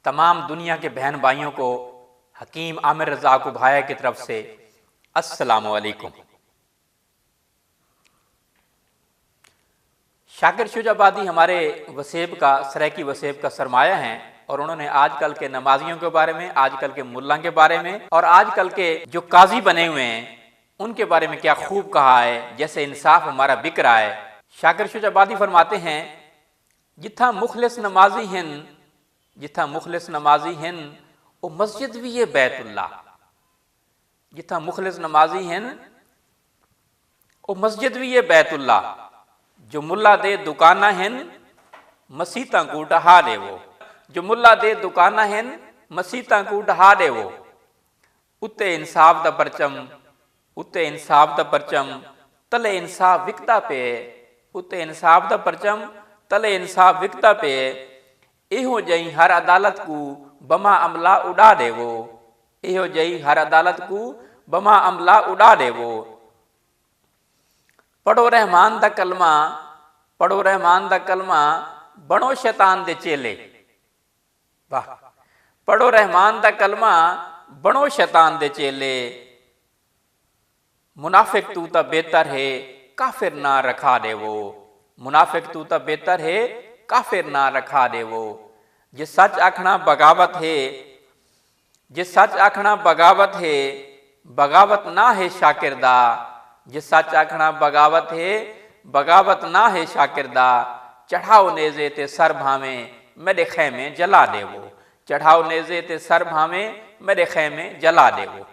तमाम दुनिया के बहन भाइयों को हकीम आमिर रज़ा भाया की तरफ से अस्सलामु अलैकुम। शाकिर शुजाबादी हमारे वसेब का सरायकी वसेब का सरमाया हैं और उन्होंने आजकल के नमाजियों के बारे में, आजकल के मुल्ला के बारे में और आजकल के जो काजी बने हुए हैं उनके बारे में क्या खूब कहा है, जैसे इंसाफ हमारा बिक रहा है। शाकिर शुजाबादी फरमाते हैं, जिथा मुखलिस नमाजी हिन, जिथा मुखलिस नमाजी हिन वो मस्जिद भी है बैतुल्ला। जिथा मुखलिस नमाजी हिन वो मस्जिद भी है बैतुल्ला। जो मुल्ला दे दुकाना हिन मसीता को डहा दे वो। जो मुल्ला दे दुकाना हिन मसीता को डहा दे वो। उत्ते इंसाफ दा परचम, उत्ते इंसाफ दा परचम तले इंसाफ विकता पे। उत्ते इंसाफ दा परचम तले इंसाफ विकता पे। इहो जई हर अदालत को बमा अमला उड़ा दे वो। इहो जई हर अदालत को बमा अमला उड़ा दे वो। पढ़ो रहमान दा कलमा, पढ़ो रहमान दा कलमा बनो शैतान दे चेले। वाह, पढ़ो रहमान दा कलमा बनो शैतान दे चेले। मुनाफिक तू ता बेहतर है काफिर ना रखा दे वो। मुनाफिक तू ता बेहतर है काफिर ना रखा दे वो। जे सच आखना बगावत है, जे सच आखना बगावत है बगावत ना है शाकिरदा। जे सच आखना बगावत है बगावत ना है शाकिरदा। चढ़ाओ नेजे ते सर भावे मेरे खैमे जला दे वो। चढ़ाओ नेजे ते सर भावे मेरे खैमे जला दे वो।